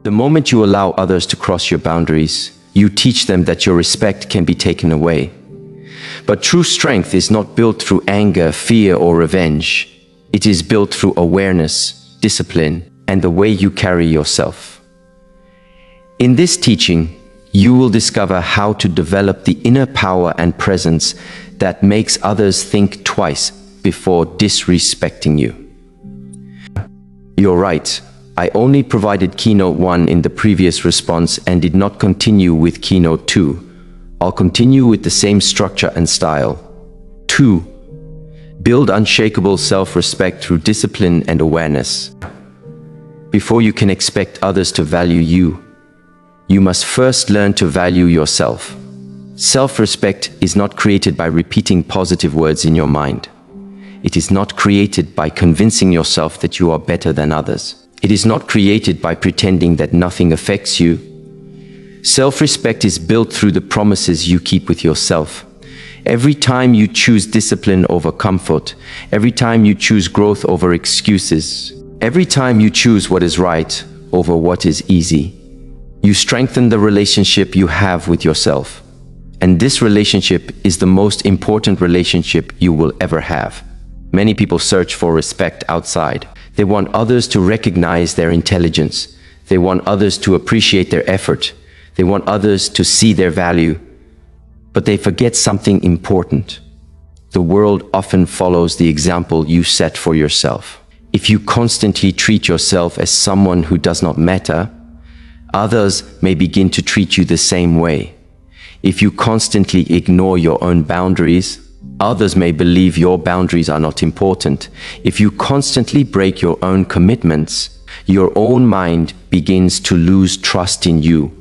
The moment you allow others to cross your boundaries, you teach them that your respect can be taken away. But true strength is not built through anger, fear, or revenge. It is built through awareness, discipline, and the way you carry yourself. In this teaching, you will discover how to develop the inner power and presence that makes others think twice before disrespecting you. You're right. I only provided Keynote 1 in the previous response and did not continue with Keynote 2. I'll continue with the same structure and style. 2. Build unshakable self-respect through discipline and awareness. Before you can expect others to value you, you must first learn to value yourself. Self-respect is not created by repeating positive words in your mind. It is not created by convincing yourself that you are better than others. It is not created by pretending that nothing affects you. Self-respect is built through the promises you keep with yourself. Every time you choose discipline over comfort, every time you choose growth over excuses, every time you choose what is right over what is easy, you strengthen the relationship you have with yourself. And this relationship is the most important relationship you will ever have. Many people search for respect outside. They want others to recognize their intelligence. They want others to appreciate their effort. They want others to see their value. But they forget something important. The world often follows the example you set for yourself. If you constantly treat yourself as someone who does not matter, others may begin to treat you the same way. If you constantly ignore your own boundaries, others may believe your boundaries are not important. If you constantly break your own commitments, your own mind begins to lose trust in you.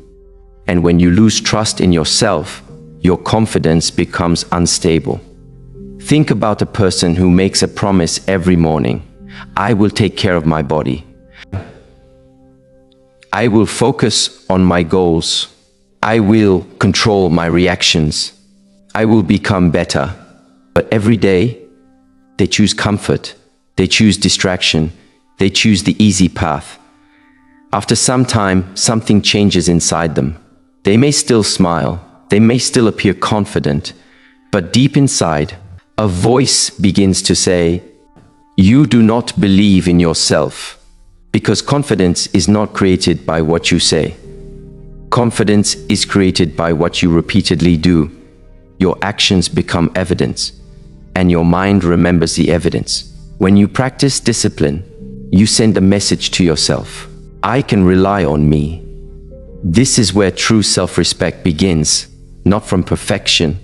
And when you lose trust in yourself, your confidence becomes unstable. Think about a person who makes a promise every morning. I will take care of my body. I will focus on my goals. I will control my reactions. I will become better. But every day, they choose comfort, they choose distraction, they choose the easy path. After some time, something changes inside them. They may still smile, they may still appear confident, but deep inside, a voice begins to say, "You do not believe in yourself." Because confidence is not created by what you say. Confidence is created by what you repeatedly do. Your actions become evidence, and your mind remembers the evidence. When you practice discipline, you send a message to yourself. I can rely on me. This is where true self-respect begins, not from perfection,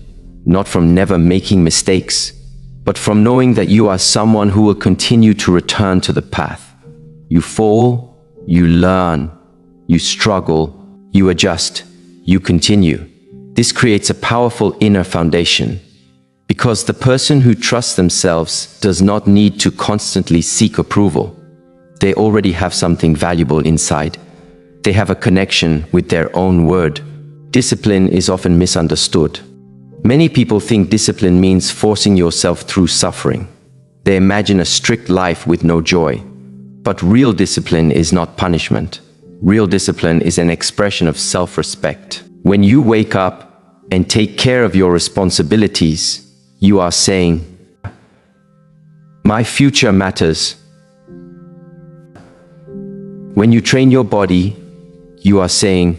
not from never making mistakes, but from knowing that you are someone who will continue to return to the path. You fall, you learn, you struggle, you adjust, you continue. This creates a powerful inner foundation, because the person who trusts themselves does not need to constantly seek approval. They already have something valuable inside. They have a connection with their own word. Discipline is often misunderstood. Many people think discipline means forcing yourself through suffering. They imagine a strict life with no joy. But real discipline is not punishment. Real discipline is an expression of self-respect. When you wake up and take care of your responsibilities, you are saying, "My future matters." When you train your body, you are saying,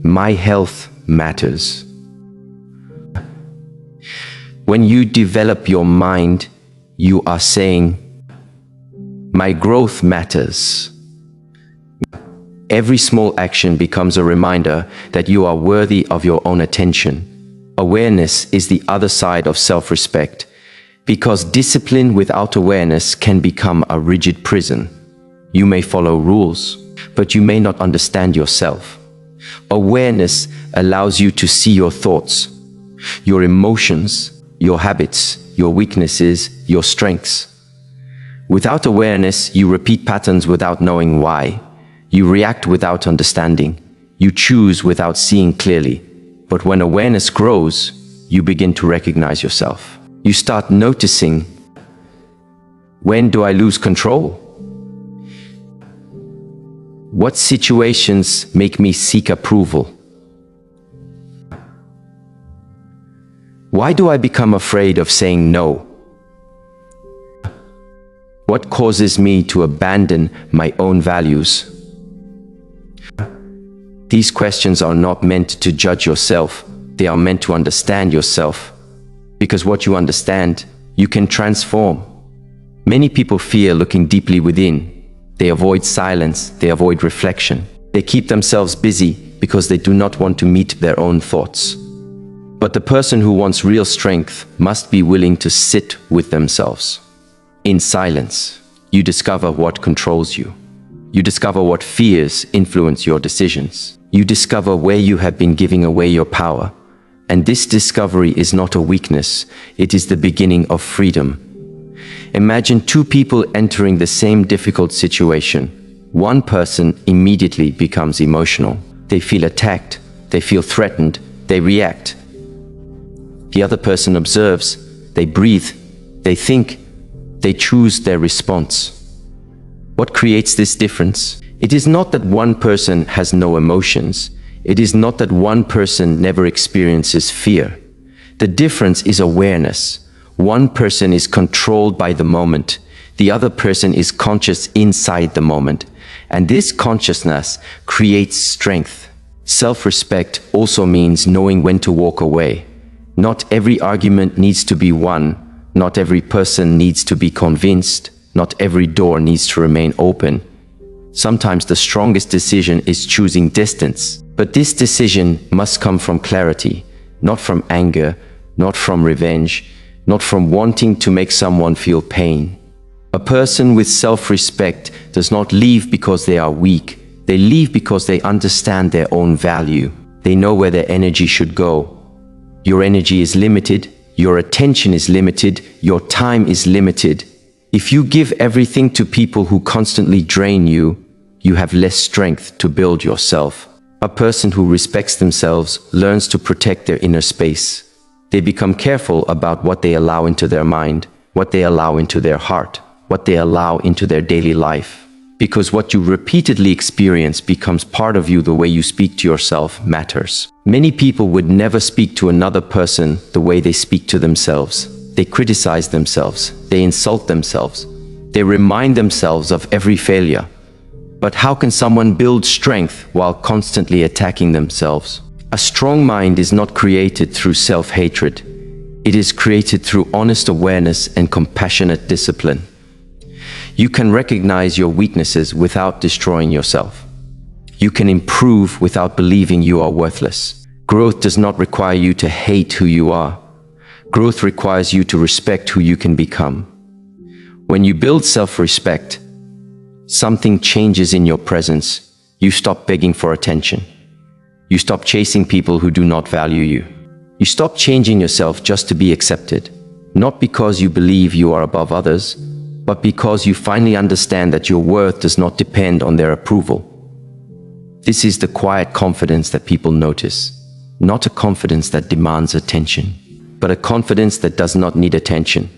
"My health matters." When you develop your mind, you are saying, "My growth matters." Every small action becomes a reminder that you are worthy of your own attention. Awareness is the other side of self-respect, because discipline without awareness can become a rigid prison. You may follow rules, but you may not understand yourself. Awareness allows you to see your thoughts, your emotions, your habits, your weaknesses, your strengths. Without awareness, you repeat patterns without knowing why. You react without understanding. You choose without seeing clearly. But when awareness grows, you begin to recognize yourself. You start noticing, when do I lose control? What situations make me seek approval? Why do I become afraid of saying no? What causes me to abandon my own values? These questions are not meant to judge yourself. They are meant to understand yourself. Because what you understand, you can transform. Many people fear looking deeply within. They avoid silence. They avoid reflection. They keep themselves busy because they do not want to meet their own thoughts. But the person who wants real strength must be willing to sit with themselves. In silence, you discover what controls you. You discover what fears influence your decisions. You discover where you have been giving away your power. And this discovery is not a weakness, it is the beginning of freedom. Imagine two people entering the same difficult situation. One person immediately becomes emotional. They feel attacked, they feel threatened, they react. The other person observes, they breathe, they think, they choose their response. What creates this difference? It is not that one person has no emotions. It is not that one person never experiences fear. The difference is awareness. One person is controlled by the moment. The other person is conscious inside the moment. And this consciousness creates strength. Self-respect also means knowing when to walk away. Not every argument needs to be won. Not every person needs to be convinced. Not every door needs to remain open. Sometimes the strongest decision is choosing distance. But this decision must come from clarity, not from anger, not from revenge, not from wanting to make someone feel pain. A person with self-respect does not leave because they are weak. They leave because they understand their own value. They know where their energy should go. Your energy is limited. Your attention is limited. Your time is limited. If you give everything to people who constantly drain you, you have less strength to build yourself. A person who respects themselves learns to protect their inner space. They become careful about what they allow into their mind, what they allow into their heart, what they allow into their daily life. Because what you repeatedly experience becomes part of you. The way you speak to yourself matters. Many people would never speak to another person the way they speak to themselves. They criticize themselves. They insult themselves. They remind themselves of every failure. But how can someone build strength while constantly attacking themselves? A strong mind is not created through self-hatred. It is created through honest awareness and compassionate discipline. You can recognize your weaknesses without destroying yourself. You can improve without believing you are worthless. Growth does not require you to hate who you are. Growth requires you to respect who you can become. When you build self-respect, something changes in your presence. You stop begging for attention. You stop chasing people who do not value you. You stop changing yourself just to be accepted, not because you believe you are above others, but because you finally understand that your worth does not depend on their approval. This is the quiet confidence that people notice, not a confidence that demands attention, but a confidence that does not need attention.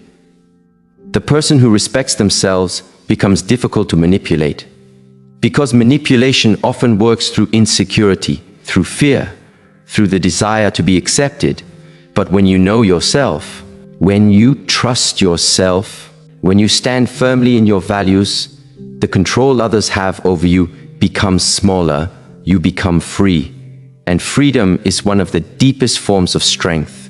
The person who respects themselves becomes difficult to manipulate, because manipulation often works through insecurity, through fear, through the desire to be accepted. But when you know yourself, when you trust yourself, when you stand firmly in your values, the control others have over you becomes smaller, you become free. And freedom is one of the deepest forms of strength.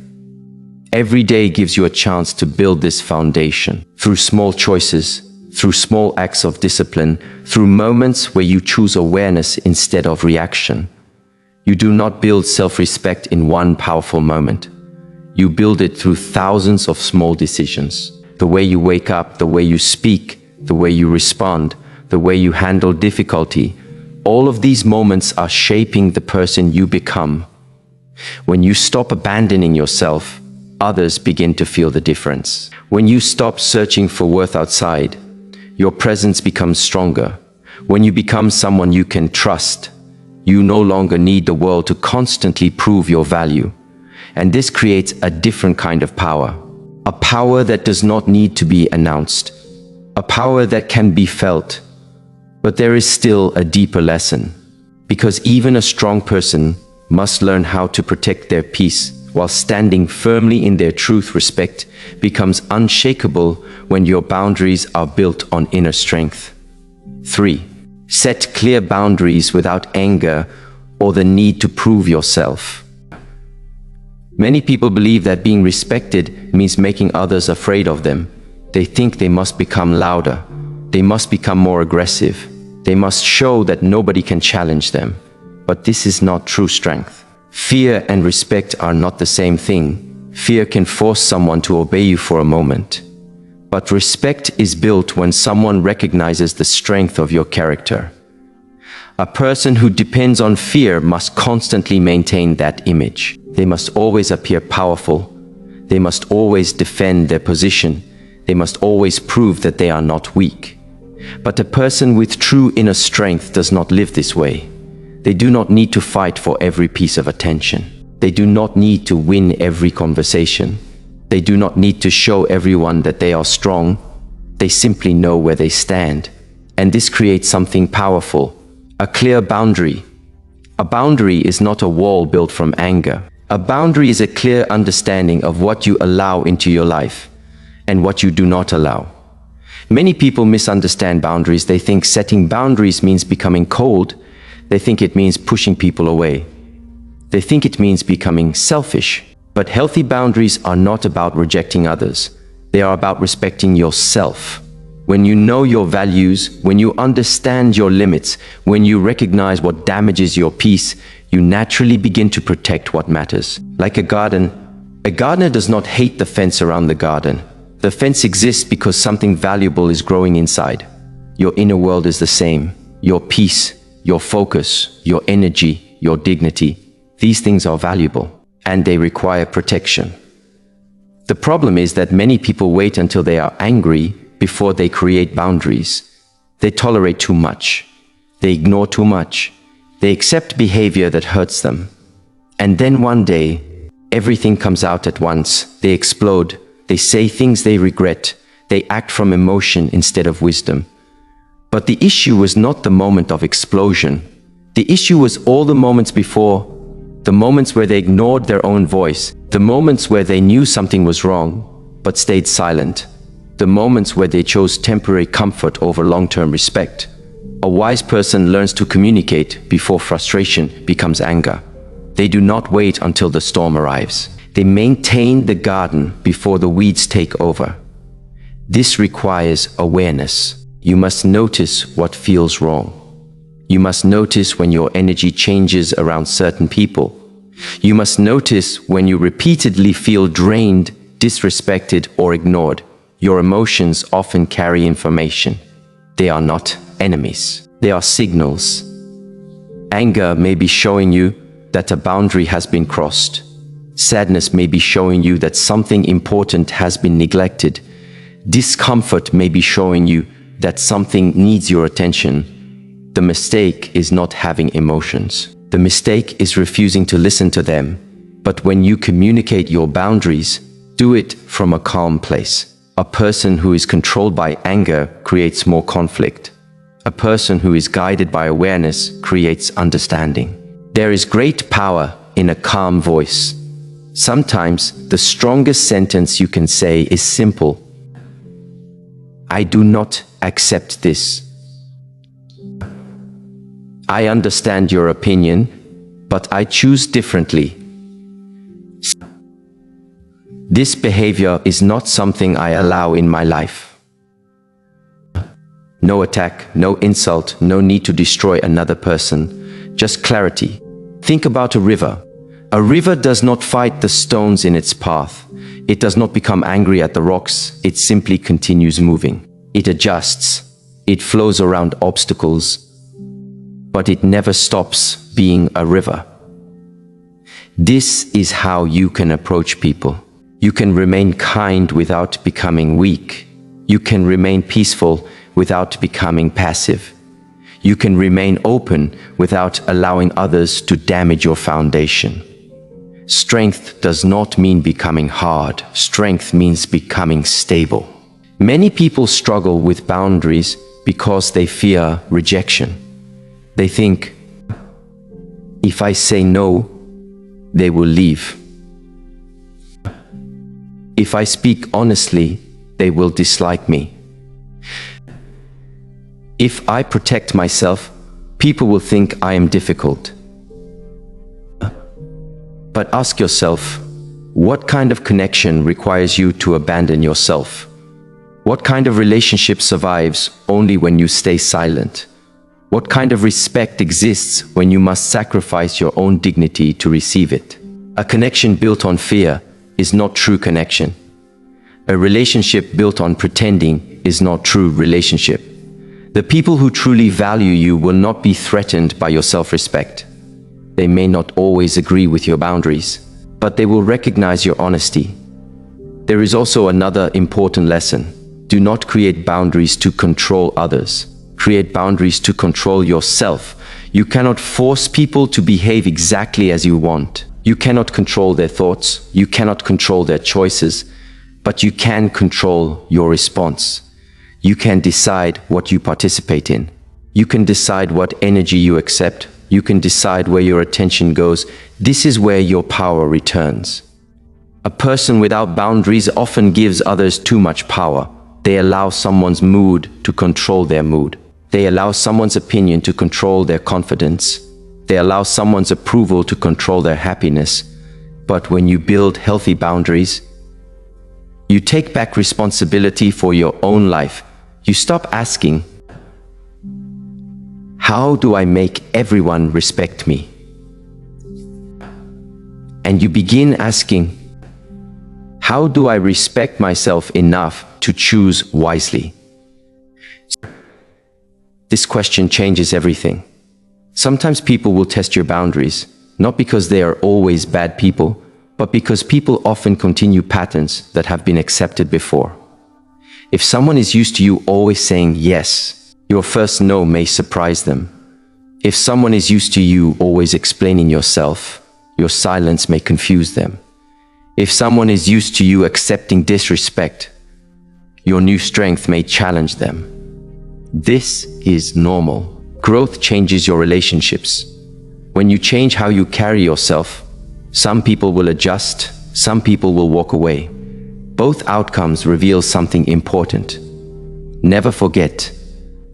Every day gives you a chance to build this foundation through small choices, through small acts of discipline, through moments where you choose awareness instead of reaction. You do not build self-respect in one powerful moment. You build it through thousands of small decisions. The way you wake up, the way you speak, the way you respond, the way you handle difficulty. All of these moments are shaping the person you become. When you stop abandoning yourself, others begin to feel the difference. When you stop searching for worth outside, your presence becomes stronger. When you become someone you can trust, you no longer need the world to constantly prove your value. And this creates a different kind of power. A power that does not need to be announced. A power that can be felt. But there is still a deeper lesson. Because even a strong person must learn how to protect their peace while standing firmly in their truth. Respect becomes unshakable when your boundaries are built on inner strength. 3. Set clear boundaries without anger or the need to prove yourself. Many people believe that being respected means making others afraid of them. They think they must become louder. They must become more aggressive. They must show that nobody can challenge them. But this is not true strength. Fear and respect are not the same thing. Fear can force someone to obey you for a moment. But respect is built when someone recognizes the strength of your character. A person who depends on fear must constantly maintain that image. They must always appear powerful. They must always defend their position. They must always prove that they are not weak. But a person with true inner strength does not live this way. They do not need to fight for every piece of attention. They do not need to win every conversation. They do not need to show everyone that they are strong. They simply know where they stand. And this creates something powerful, a clear boundary. A boundary is not a wall built from anger. A boundary is a clear understanding of what you allow into your life and what you do not allow. Many people misunderstand boundaries. They think setting boundaries means becoming cold. They think it means pushing people away. They think it means becoming selfish. But healthy boundaries are not about rejecting others. They are about respecting yourself. When you know your values, when you understand your limits, when you recognize what damages your peace, you naturally begin to protect what matters. Like a gardener does not hate the fence around the garden. The fence exists because something valuable is growing inside. Your inner world is the same. Your peace, your focus, your energy, your dignity. These things are valuable, and they require protection. The problem is that many people wait until they are angry before they create boundaries. They tolerate too much. They ignore too much. They accept behavior that hurts them. And then one day, everything comes out at once. They explode. They say things they regret. They act from emotion instead of wisdom. But the issue was not the moment of explosion. The issue was all the moments before, the moments where they ignored their own voice, the moments where they knew something was wrong, but stayed silent, the moments where they chose temporary comfort over long-term respect. A wise person learns to communicate before frustration becomes anger. They do not wait until the storm arrives. They maintain the garden before the weeds take over. This requires awareness. You must notice what feels wrong. You must notice when your energy changes around certain people. You must notice when you repeatedly feel drained, disrespected, or ignored. Your emotions often carry information. They are not enemies. They are signals. Anger may be showing you that a boundary has been crossed. Sadness may be showing you that something important has been neglected. Discomfort may be showing you that something needs your attention. The mistake is not having emotions. The mistake is refusing to listen to them. But when you communicate your boundaries, do it from a calm place. A person who is controlled by anger creates more conflict. A person who is guided by awareness creates understanding. There is great power in a calm voice. Sometimes the strongest sentence you can say is simple. I do not accept this. I understand your opinion, but I choose differently. This behavior is not something I allow in my life. No attack, no insult, no need to destroy another person, just clarity. Think about a river. A river does not fight the stones in its path. It does not become angry at the rocks. It simply continues moving. It adjusts. It flows around obstacles. But it never stops being a river. This is how you can approach people. You can remain kind without becoming weak. You can remain peaceful without becoming passive. You can remain open without allowing others to damage your foundation. Strength does not mean becoming hard. Strength means becoming stable. Many people struggle with boundaries because they fear rejection. They think, if I say no, they will leave. If I speak honestly, they will dislike me. If I protect myself, people will think I am difficult. But ask yourself, what kind of connection requires you to abandon yourself? What kind of relationship survives only when you stay silent? What kind of respect exists when you must sacrifice your own dignity to receive it? A connection built on fear is not true connection. A relationship built on pretending is not true relationship. The people who truly value you will not be threatened by your self-respect. They may not always agree with your boundaries, but they will recognize your honesty. There is also another important lesson. Do not create boundaries to control others. Create boundaries to control yourself. You cannot force people to behave exactly as you want. You cannot control their thoughts. You cannot control their choices, but you can control your response. You can decide what you participate in. You can decide what energy you accept. You can decide where your attention goes. This is where your power returns. A person without boundaries often gives others too much power. They allow someone's mood to control their mood. They allow someone's opinion to control their confidence. They allow someone's approval to control their happiness. But when you build healthy boundaries, you take back responsibility for your own life. You stop asking, how do I make everyone respect me? And you begin asking, how do I respect myself enough to choose wisely? This question changes everything. Sometimes people will test your boundaries, not because they are always bad people, but because people often continue patterns that have been accepted before. If someone is used to you always saying yes, your first no may surprise them. If someone is used to you always explaining yourself, your silence may confuse them. If someone is used to you accepting disrespect, your new strength may challenge them. This is normal. Growth changes your relationships. When you change how you carry yourself, some people will adjust, some people will walk away. Both outcomes reveal something important. Never forget,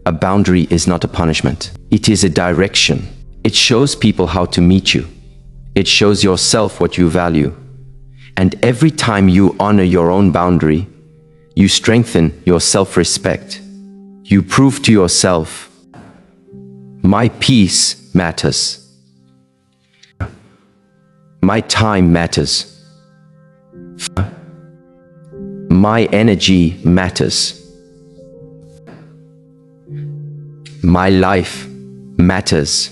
a boundary is not a punishment. It is a direction. It shows people how to meet you. It shows yourself what you value. And every time you honor your own boundary, you strengthen your self-respect. You prove to yourself, my peace matters. My time matters. My energy matters. My life matters.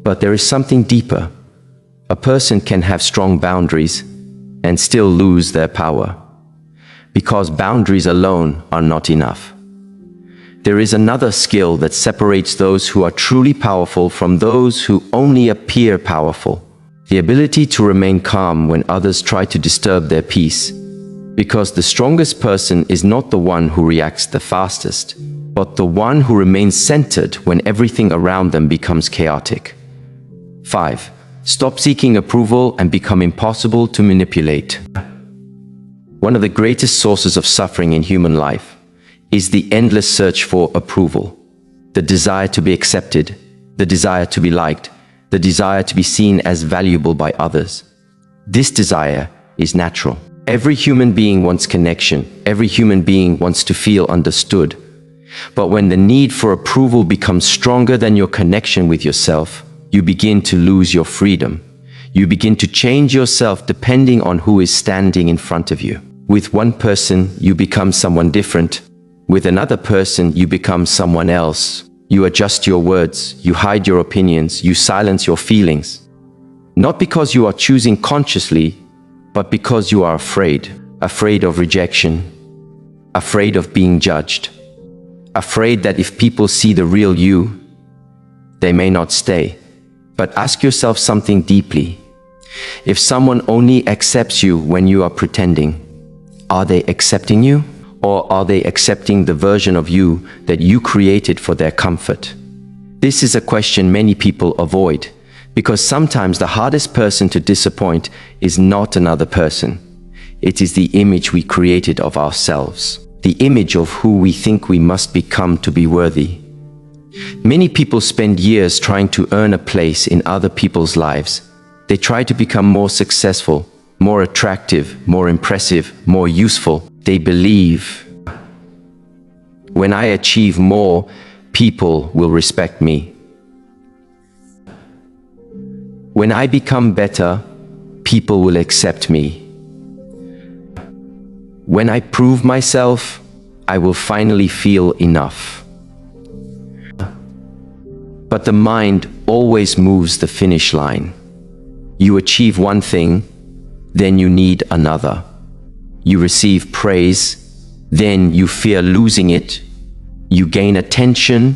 But there is something deeper. A person can have strong boundaries and still lose their power, because boundaries alone are not enough. There is another skill that separates those who are truly powerful from those who only appear powerful. The ability to remain calm when others try to disturb their peace, because the strongest person is not the one who reacts the fastest, but the one who remains centered when everything around them becomes chaotic. 5. Stop seeking approval and become impossible to manipulate. One of the greatest sources of suffering in human life is the endless search for approval, the desire to be accepted, the desire to be liked, the desire to be seen as valuable by others. This desire is natural. Every human being wants connection. Every human being wants to feel understood. But when the need for approval becomes stronger than your connection with yourself, you begin to lose your freedom. You begin to change yourself depending on who is standing in front of you. With one person, you become someone different. With another person, you become someone else. You adjust your words, you hide your opinions, you silence your feelings. Not because you are choosing consciously, but because you are afraid. Afraid of rejection, afraid of being judged, afraid that if people see the real you, they may not stay, But ask yourself something deeply. If someone only accepts you when you are pretending, are they accepting you? Or are they accepting the version of you that you created for their comfort? This is a question many people avoid, because sometimes the hardest person to disappoint is not another person. It is the image we created of ourselves, the image of who we think we must become to be worthy. Many people spend years trying to earn a place in other people's lives. They try to become more successful, more attractive, more impressive, more useful. They believe, when I achieve more, people will respect me. When I become better, people will accept me. When I prove myself, I will finally feel enough. But the mind always moves the finish line. You achieve one thing, then you need another. You receive praise, then you fear losing it. You gain attention,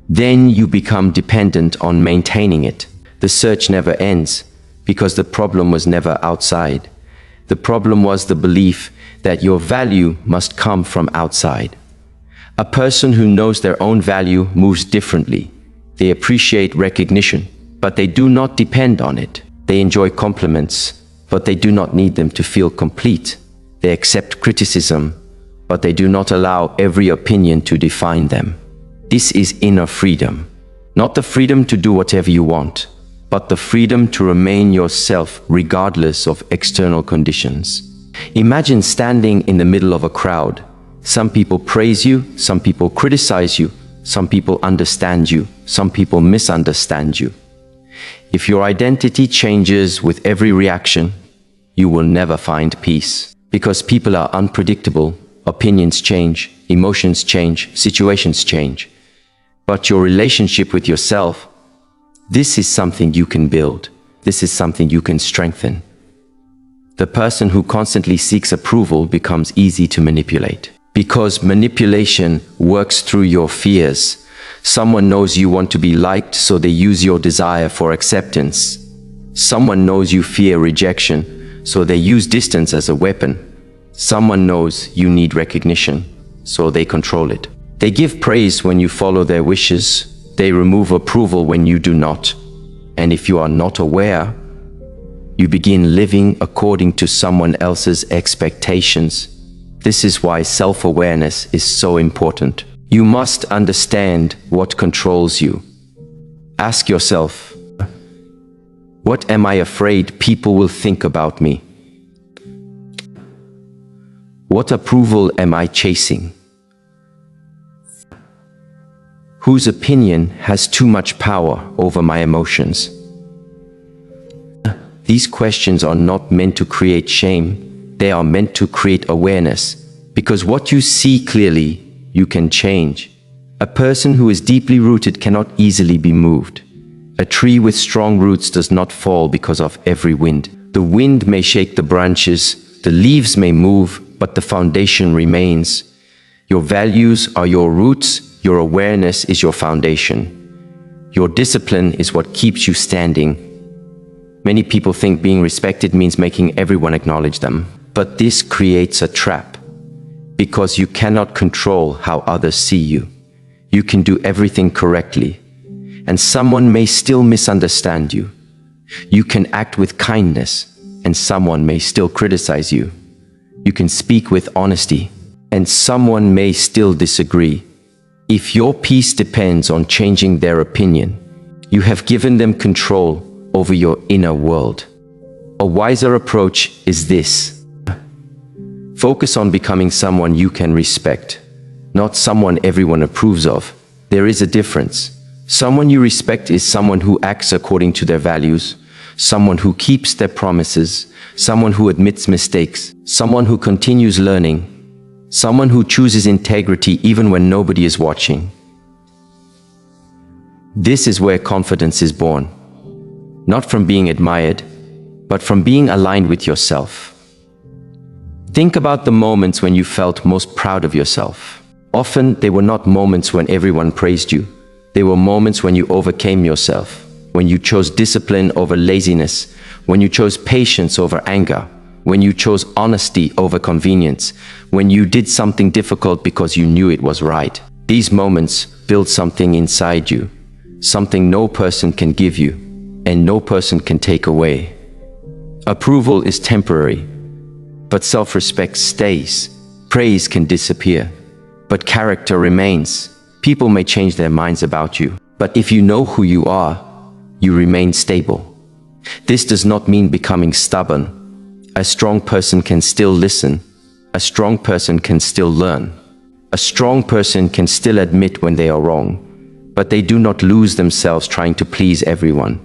then you become dependent on maintaining it. The search never ends, because the problem was never outside. The problem was the belief that your value must come from outside. A person who knows their own value moves differently. They appreciate recognition, but they do not depend on it. They enjoy compliments, but they do not need them to feel complete. They accept criticism, but they do not allow every opinion to define them. This is inner freedom. Not the freedom to do whatever you want, but the freedom to remain yourself regardless of external conditions. Imagine standing in the middle of a crowd. Some people praise you, some people criticize you, some people understand you, some people misunderstand you. If your identity changes with every reaction, you will never find peace. Because people are unpredictable, opinions change, emotions change, situations change. But your relationship with yourself, this is something you can build. This is something you can strengthen. The person who constantly seeks approval becomes easy to manipulate. Because manipulation works through your fears. Someone knows you want to be liked, so they use your desire for acceptance. Someone knows you fear rejection, so they use distance as a weapon. Someone knows you need recognition, so they control it. They give praise when you follow their wishes. They remove approval when you do not. And if you are not aware, you begin living according to someone else's expectations. This is why self-awareness is so important. You must understand what controls you. Ask yourself, what am I afraid people will think about me? What approval am I chasing? Whose opinion has too much power over my emotions? These questions are not meant to create shame. They are meant to create awareness, because what you see clearly, you can change. A person who is deeply rooted cannot easily be moved. A tree with strong roots does not fall because of every wind. The wind may shake the branches, the leaves may move, but the foundation remains. Your values are your roots, your awareness is your foundation. Your discipline is what keeps you standing. Many people think being respected means making everyone acknowledge them. But this creates a trap, because you cannot control how others see you. You can do everything correctly, and someone may still misunderstand you. You can act with kindness, and someone may still criticize you. You can speak with honesty, and someone may still disagree. If your peace depends on changing their opinion, you have given them control over your inner world. A wiser approach is this. Focus on becoming someone you can respect, not someone everyone approves of. There is a difference. Someone you respect is someone who acts according to their values, someone who keeps their promises, someone who admits mistakes, someone who continues learning, someone who chooses integrity even when nobody is watching. This is where confidence is born, not from being admired, but from being aligned with yourself. Think about the moments when you felt most proud of yourself. Often, they were not moments when everyone praised you. They were moments when you overcame yourself, when you chose discipline over laziness, when you chose patience over anger, when you chose honesty over convenience, when you did something difficult because you knew it was right. These moments build something inside you, something no person can give you, and no person can take away. Approval is temporary, but self-respect stays. Praise can disappear, but character remains. People may change their minds about you, but if you know who you are, you remain stable. This does not mean becoming stubborn. A strong person can still listen. A strong person can still learn. A strong person can still admit when they are wrong, but they do not lose themselves trying to please everyone.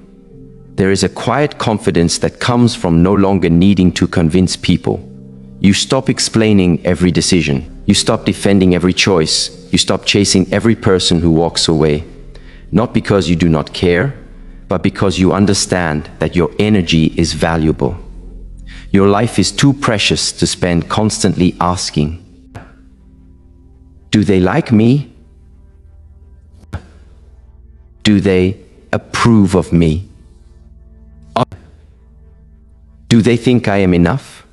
There is a quiet confidence that comes from no longer needing to convince people. You stop explaining every decision. You stop defending every choice. You stop chasing every person who walks away. Not because you do not care, but because you understand that your energy is valuable. Your life is too precious to spend constantly asking, do they like me? Do they approve of me? Do they think I am enough?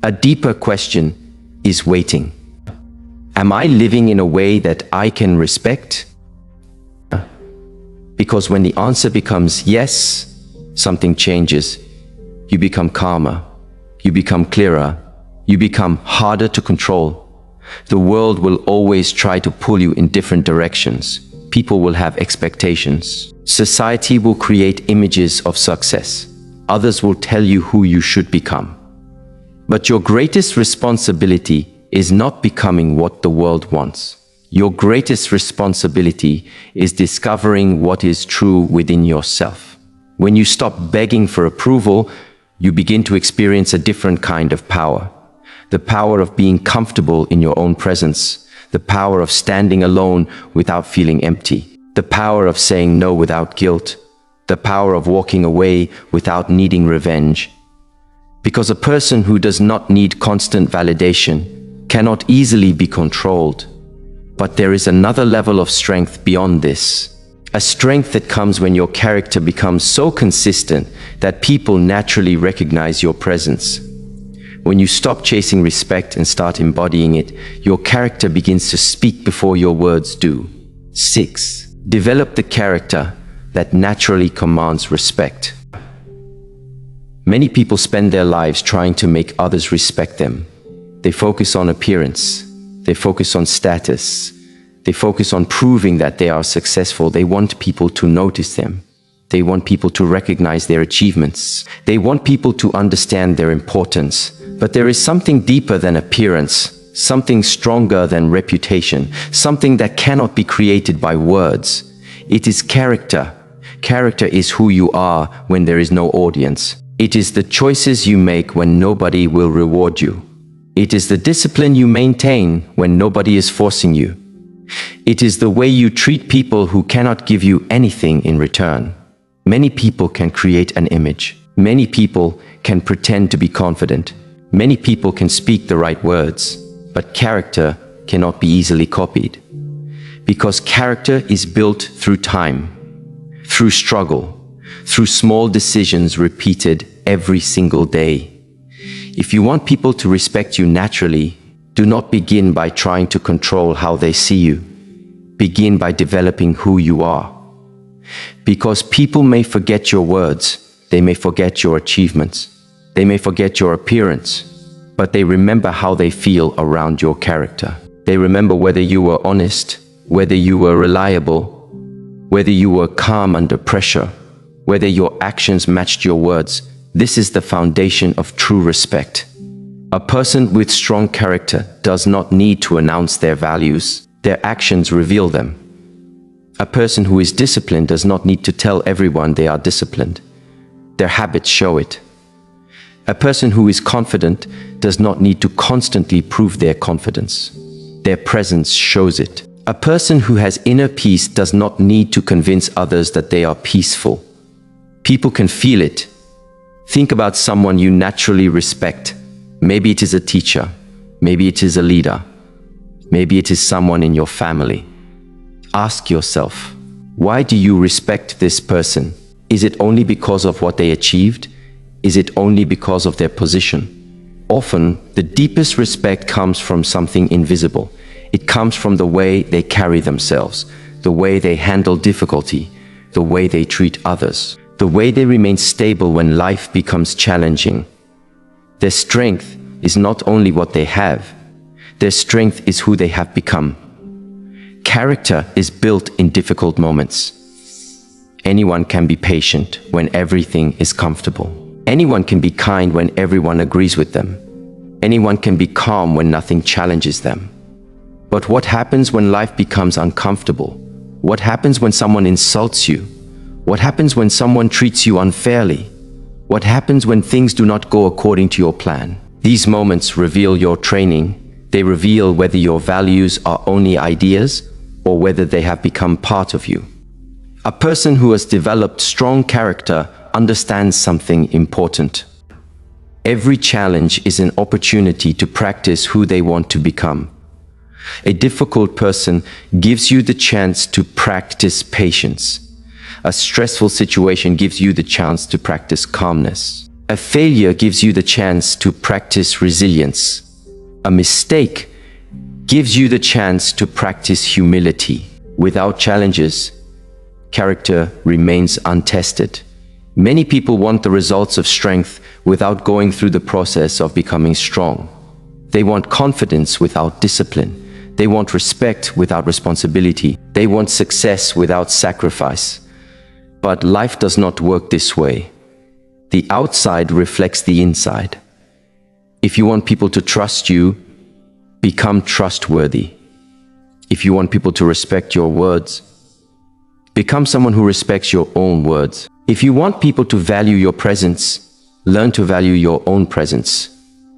A deeper question is waiting. Am I living in a way that I can respect? Because when the answer becomes yes, something changes. You become calmer. You become clearer. You become harder to control. The world will always try to pull you in different directions. People will have expectations. Society will create images of success. Others will tell you who you should become. But your greatest responsibility is not becoming what the world wants. Your greatest responsibility is discovering what is true within yourself. When you stop begging for approval, you begin to experience a different kind of power. The power of being comfortable in your own presence. The power of standing alone without feeling empty. The power of saying no without guilt. The power of walking away without needing revenge. Because a person who does not need constant validation cannot easily be controlled. But there is another level of strength beyond this. A strength that comes when your character becomes so consistent that people naturally recognize your presence. When you stop chasing respect and start embodying it, your character begins to speak before your words do. 6. Develop the character that naturally commands respect. Many people spend their lives trying to make others respect them. They focus on appearance. They focus on status. They focus on proving that they are successful. They want people to notice them. They want people to recognize their achievements. They want people to understand their importance. But there is something deeper than appearance, something stronger than reputation, something that cannot be created by words. It is character. Character is who you are when there is no audience. It is the choices you make when nobody will reward you. It is the discipline you maintain when nobody is forcing you. It is the way you treat people who cannot give you anything in return. Many people can create an image. Many people can pretend to be confident. Many people can speak the right words, but character cannot be easily copied. Because character is built through time, through struggle, through small decisions repeated every single day. If you want people to respect you naturally, do not begin by trying to control how they see you. Begin by developing who you are. Because people may forget your words, they may forget your achievements, they may forget your appearance, but they remember how they feel around your character. They remember whether you were honest, whether you were reliable, whether you were calm under pressure, whether your actions matched your words. This is the foundation of true respect. A person with strong character does not need to announce their values. Their actions reveal them. A person who is disciplined does not need to tell everyone they are disciplined. Their habits show it. A person who is confident does not need to constantly prove their confidence. Their presence shows it. A person who has inner peace does not need to convince others that they are peaceful. People can feel it. Think about someone you naturally respect. Maybe it is a teacher. Maybe it is a leader. Maybe it is someone in your family. Ask yourself, Why do you respect this person? Is it only because of what they achieved? Is it only because of their position? Often, the deepest respect comes from something invisible. It comes from the way they carry themselves, the way they handle difficulty, the way they treat others, the way they remain stable when life becomes challenging. Their strength is not only what they have, their strength is who they have become. Character is built in difficult moments. Anyone can be patient when everything is comfortable. Anyone can be kind when everyone agrees with them. Anyone can be calm when nothing challenges them. But what happens when life becomes uncomfortable? What happens when someone insults you? What happens when someone treats you unfairly? What happens when things do not go according to your plan? These moments reveal your training. They reveal whether your values are only ideas or whether they have become part of you. A person who has developed strong character understands something important. Every challenge is an opportunity to practice who they want to become. A difficult person gives you the chance to practice patience. A stressful situation gives you the chance to practice calmness. A failure gives you the chance to practice resilience. A mistake gives you the chance to practice humility. Without challenges, character remains untested. Many people want the results of strength without going through the process of becoming strong. They want confidence without discipline. They want respect without responsibility. They want success without sacrifice. But life does not work this way. The outside reflects the inside. If you want people to trust you, become trustworthy. If you want people to respect your words, become someone who respects your own words. If you want people to value your presence, learn to value your own presence.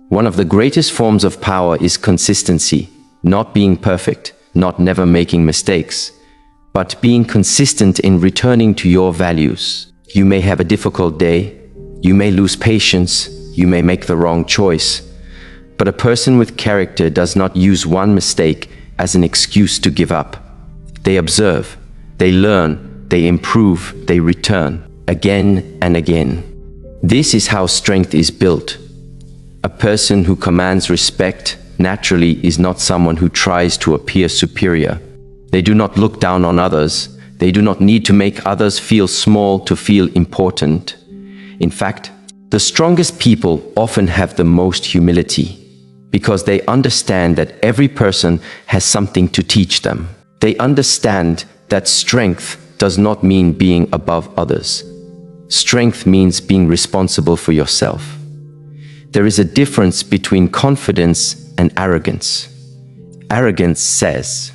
One of the greatest forms of power is consistency, not being perfect, not never making mistakes, but being consistent in returning to your values. You may have a difficult day, you may lose patience, you may make the wrong choice, but a person with character does not use one mistake as an excuse to give up. They observe, they learn, they improve, they return, again and again. This is how strength is built. A person who commands respect naturally is not someone who tries to appear superior. They do not look down on others. They do not need to make others feel small to feel important. In fact, the strongest people often have the most humility because they understand that every person has something to teach them. They understand that strength does not mean being above others. Strength means being responsible for yourself. There is a difference between confidence and arrogance. Arrogance says,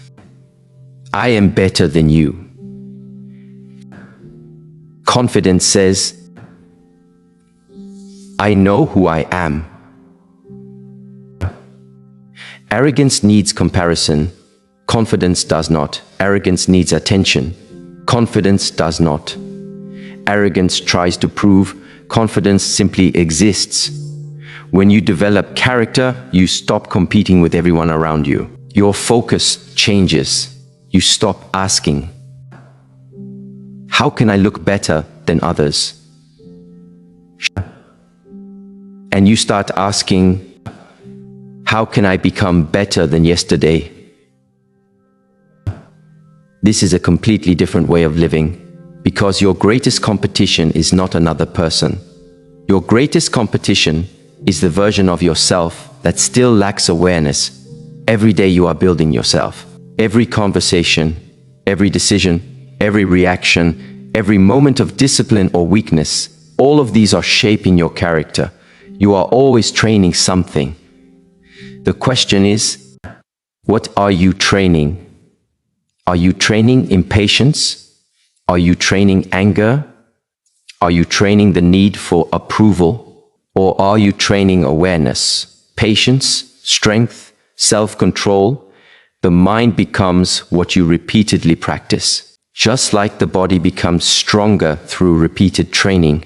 I am better than you. Confidence says, I know who I am. Arrogance needs comparison. Confidence does not. Arrogance needs attention. Confidence does not. Arrogance tries to prove. Confidence simply exists. When you develop character, you stop competing with everyone around you. Your focus changes. You stop asking, how can I look better than others? And you start asking, how can I become better than yesterday? This is a completely different way of living, because your greatest competition is not another person. Your greatest competition is the version of yourself that still lacks awareness. Every day you are building yourself. Every conversation, every decision, every reaction, every moment of discipline or weakness, all of these are shaping your character. You are always training something. The question is, what are you training? Are you training impatience? Are you training anger? Are you training the need for approval? Or are you training awareness, patience, strength, self-control? The mind becomes what you repeatedly practice. Just like the body becomes stronger through repeated training,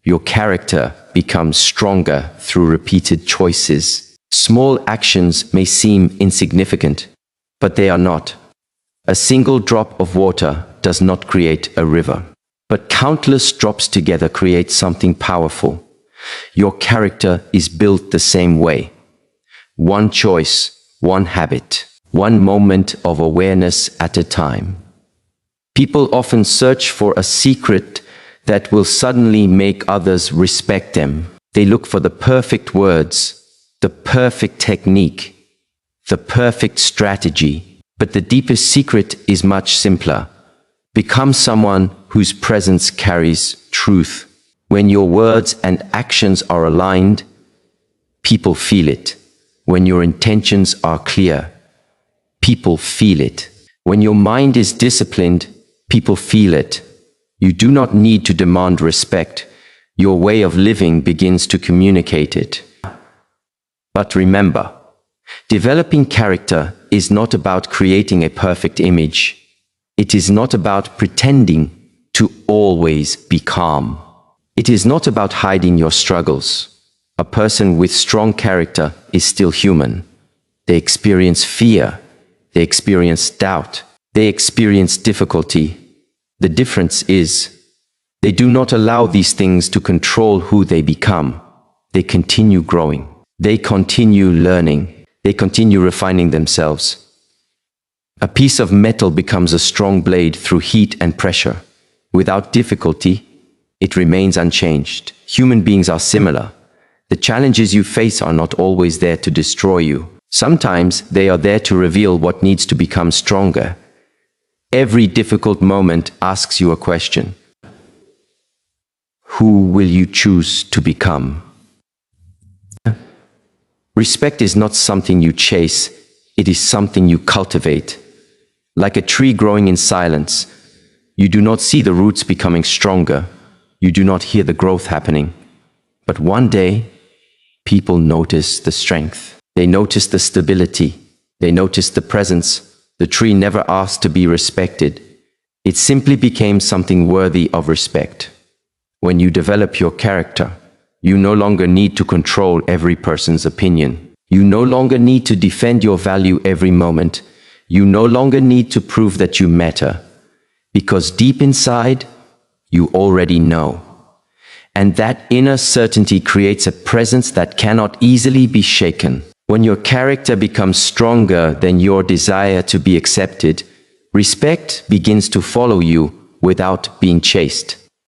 your character becomes stronger through repeated choices. Small actions may seem insignificant, but they are not. A single drop of water does not create a river, but countless drops together create something powerful. Your character is built the same way. One choice, one habit, one moment of awareness at a time. People often search for a secret that will suddenly make others respect them. They look for the perfect words, the perfect technique, the perfect strategy. But the deepest secret is much simpler. Become someone whose presence carries truth. When your words and actions are aligned, people feel it. When your intentions are clear, people feel it. When your mind is disciplined, people feel it. You do not need to demand respect. Your way of living begins to communicate it. But remember, developing character is not about creating a perfect image. It is not about pretending to always be calm. It is not about hiding your struggles. A person with strong character is still human. They experience fear. They experience doubt. They experience difficulty. The difference is, they do not allow these things to control who they become. They continue growing. They continue learning. They continue refining themselves. A piece of metal becomes a strong blade through heat and pressure. Without difficulty, it remains unchanged. Human beings are similar. The challenges you face are not always there to destroy you. Sometimes they are there to reveal what needs to become stronger. Every difficult moment asks you a question. Who will you choose to become? Respect is not something you chase, it is something you cultivate. Like a tree growing in silence, you do not see the roots becoming stronger, you do not hear the growth happening. But one day, people notice the strength. They notice the stability. They notice the presence. The tree never asked to be respected. It simply became something worthy of respect. When you develop your character, you no longer need to control every person's opinion. You no longer need to defend your value every moment. You no longer need to prove that you matter. Because deep inside, you already know. And that inner certainty creates a presence that cannot easily be shaken. When your character becomes stronger than your desire to be accepted, respect begins to follow you without being chased.